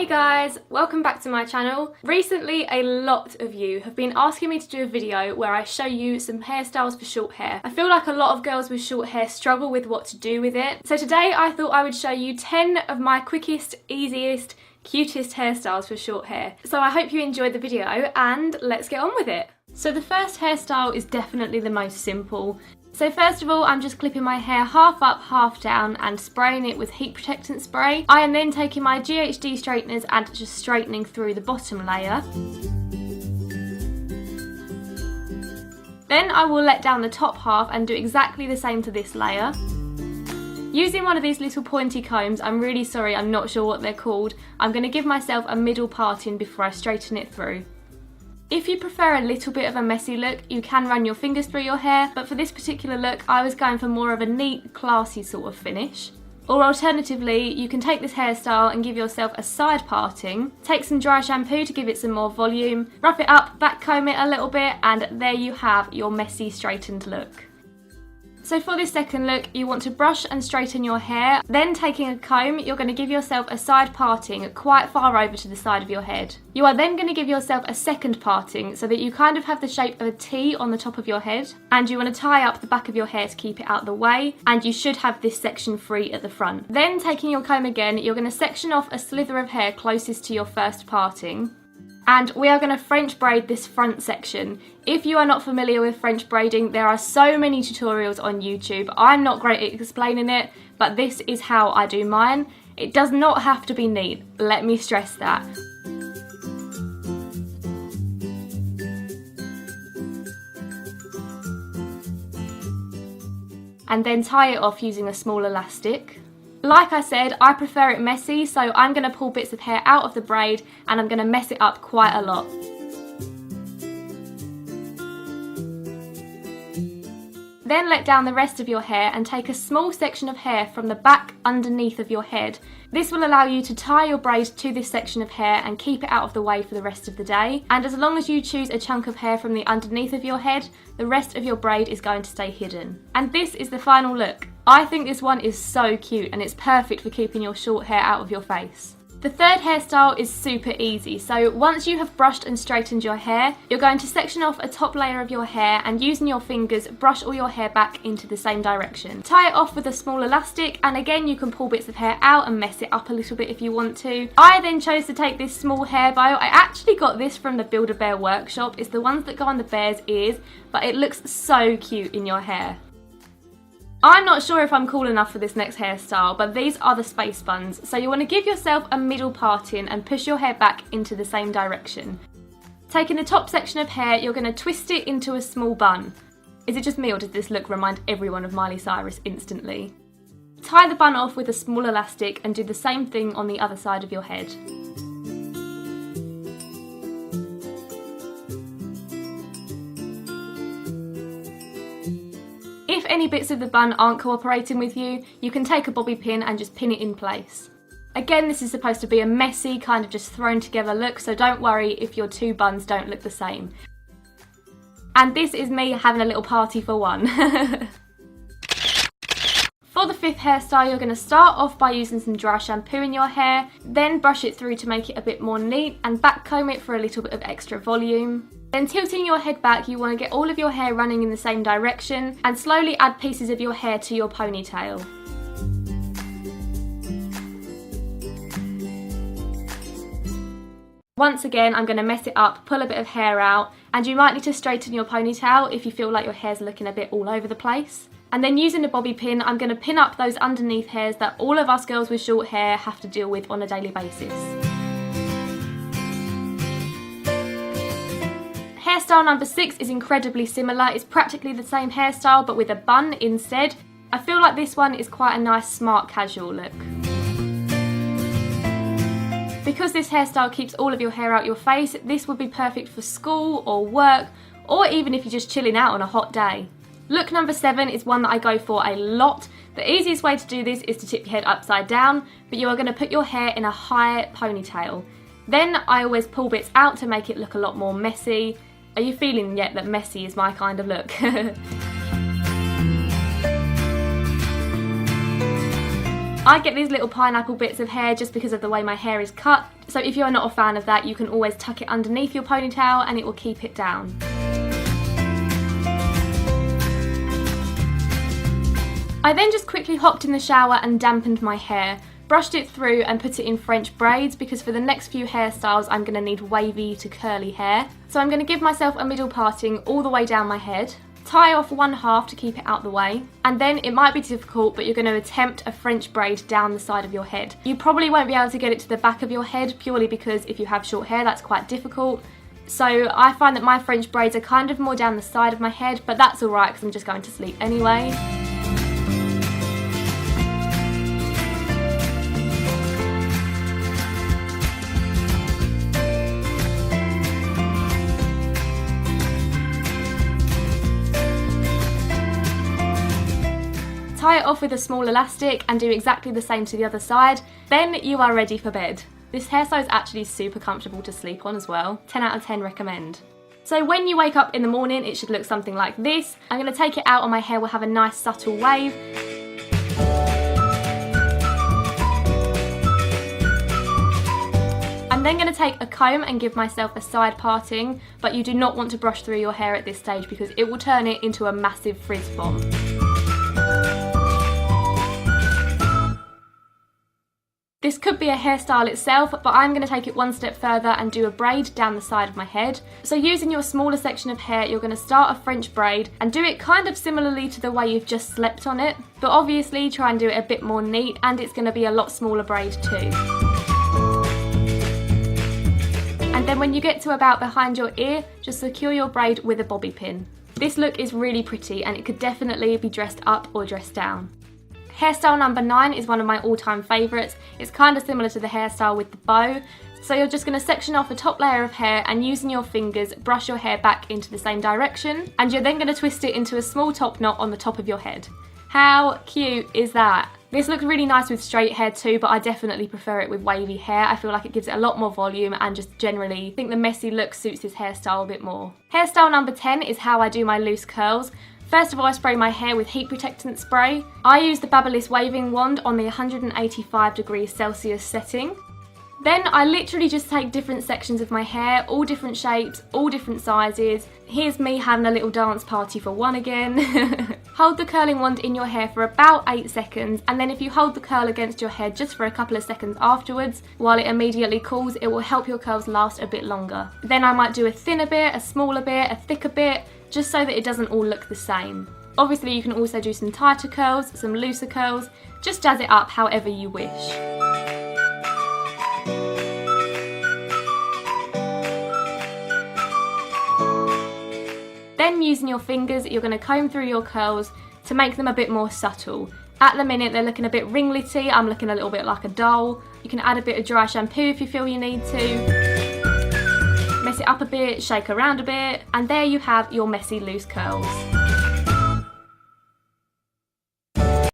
Hey guys, welcome back to my channel. Recently, a lot of you have been asking me to do a video where I show you some hairstyles for short hair. I feel like a lot of girls with short hair struggle with what to do with it. So today I thought I would show you 10 of my quickest, easiest, cutest hairstyles for short hair. So I hope you enjoyed the video and let's get on with it. So the first hairstyle is definitely the most simple. So first of all, I'm just clipping my hair half up, half down and spraying it with heat protectant spray. I am then taking my GHD straighteners and just straightening through the bottom layer. Then I will let down the top half and do exactly the same to this layer. Using one of these little pointy combs, I'm really sorry, I'm not sure what they're called. I'm going to give myself a middle parting before I straighten it through. If you prefer a little bit of a messy look, you can run your fingers through your hair, but for this particular look, I was going for more of a neat, classy sort of finish. Or alternatively, you can take this hairstyle and give yourself a side parting, take some dry shampoo to give it some more volume, rough it up, back comb it a little bit, and there you have your messy, straightened look. So for this second look, you want to brush and straighten your hair, then taking a comb, you're going to give yourself a side parting quite far over to the side of your head. You are then going to give yourself a second parting so that you kind of have the shape of a T on the top of your head, and you want to tie up the back of your hair to keep it out of the way, and you should have this section free at the front. Then taking your comb again, you're going to section off a slither of hair closest to your first parting. And we are going to French braid this front section. If you are not familiar with French braiding, there are so many tutorials on YouTube. I'm not great at explaining it, but this is how I do mine. It does not have to be neat, let me stress that. And then tie it off using a small elastic. Like I said, I prefer it messy, so I'm going to pull bits of hair out of the braid and I'm going to mess it up quite a lot. Then let down the rest of your hair and take a small section of hair from the back underneath of your head. This will allow you to tie your braid to this section of hair and keep it out of the way for the rest of the day. And as long as you choose a chunk of hair from the underneath of your head, the rest of your braid is going to stay hidden. And this is the final look. I think this one is so cute and it's perfect for keeping your short hair out of your face. The third hairstyle is super easy, so once you have brushed and straightened your hair, you're going to section off a top layer of your hair and using your fingers, brush all your hair back into the same direction. Tie it off with a small elastic, and again you can pull bits of hair out and mess it up a little bit if you want to. I then chose to take this small hair bow. I actually got this from the Build-A-Bear workshop. It's the ones that go on the bear's ears, but it looks so cute in your hair. I'm not sure if I'm cool enough for this next hairstyle, but these are the space buns. So you want to give yourself a middle parting and push your hair back into the same direction. Taking the top section of hair, you're going to twist it into a small bun. Is it just me or does this look remind everyone of Miley Cyrus instantly? Tie the bun off with a small elastic and do the same thing on the other side of your head. If any bits of the bun aren't cooperating with you, you can take a bobby pin and just pin it in place. Again, this is supposed to be a messy, kind of just thrown together look, so don't worry if your two buns don't look the same. And this is me having a little party for one. For the fifth hairstyle, you're going to start off by using some dry shampoo in your hair, then brush it through to make it a bit more neat and back comb it for a little bit of extra volume. Then tilting your head back, you want to get all of your hair running in the same direction and slowly add pieces of your hair to your ponytail. Once again, I'm going to mess it up, pull a bit of hair out, and you might need to straighten your ponytail if you feel like your hair's looking a bit all over the place. And then using a bobby pin, I'm going to pin up those underneath hairs that all of us girls with short hair have to deal with on a daily basis. Hairstyle number 6 is incredibly similar. It's practically the same hairstyle but with a bun instead. I feel like this one is quite a nice smart casual look. Because this hairstyle keeps all of your hair out your face, this would be perfect for school or work, or even if you're just chilling out on a hot day. Look number 7 is one that I go for a lot. The easiest way to do this is to tip your head upside down, but you are going to put your hair in a high ponytail. Then I always pull bits out to make it look a lot more messy. Are you feeling yet that messy is my kind of look? I get these little pineapple bits of hair just because of the way my hair is cut, so if you're not a fan of that, you can always tuck it underneath your ponytail and it will keep it down. I then just quickly hopped in the shower and dampened my hair, brushed it through and put it in French braids because for the next few hairstyles I'm going to need wavy to curly hair. So I'm going to give myself a middle parting all the way down my head, tie off one half to keep it out the way, and then it might be difficult but you're going to attempt a French braid down the side of your head. You probably won't be able to get it to the back of your head purely because if you have short hair that's quite difficult. So I find that my French braids are kind of more down the side of my head, but that's alright because I'm just going to sleep anyway. Tie it off with a small elastic and do exactly the same to the other side. Then you are ready for bed. This hairstyle is actually super comfortable to sleep on as well. 10 out of 10 recommend. So when you wake up in the morning, it should look something like this. I'm going to take it out and my hair will have a nice subtle wave. I'm then going to take a comb and give myself a side parting, but you do not want to brush through your hair at this stage because it will turn it into a massive frizz bomb. This could be a hairstyle itself, but I'm going to take it one step further and do a braid down the side of my head. So using your smaller section of hair, you're going to start a French braid and do it kind of similarly to the way you've just slept on it, but obviously try and do it a bit more neat, and it's going to be a lot smaller braid too. And then when you get to about behind your ear, just secure your braid with a bobby pin. This look is really pretty and it could definitely be dressed up or dressed down. Hairstyle number 9 is one of my all-time favourites. It's kind of similar to the hairstyle with the bow. So you're just going to section off a top layer of hair and using your fingers brush your hair back into the same direction, and you're then going to twist it into a small top knot on the top of your head. How cute is that? This looks really nice with straight hair too, but I definitely prefer it with wavy hair. I feel like it gives it a lot more volume and just generally think the messy look suits this hairstyle a bit more. Hairstyle number 10 is how I do my loose curls. First of all, I spray my hair with heat protectant spray. I use the Babyliss waving wand on the 185 degrees Celsius setting. Then I literally just take different sections of my hair, all different shapes, all different sizes. Here's me having a little dance party for one again. Hold the curling wand in your hair for about 8 seconds, and then if you hold the curl against your head just for a couple of seconds afterwards, while it immediately cools, it will help your curls last a bit longer. Then I might do a thinner bit, a smaller bit, a thicker bit, just so that it doesn't all look the same. Obviously you can also do some tighter curls, some looser curls, just jazz it up however you wish. Then using your fingers, you're going to comb through your curls to make them a bit more subtle. At the minute they're looking a bit ringlety, I'm looking a little bit like a doll. You can add a bit of dry shampoo if you feel you need to. Mess it up a bit, shake around a bit, and there you have your messy loose curls.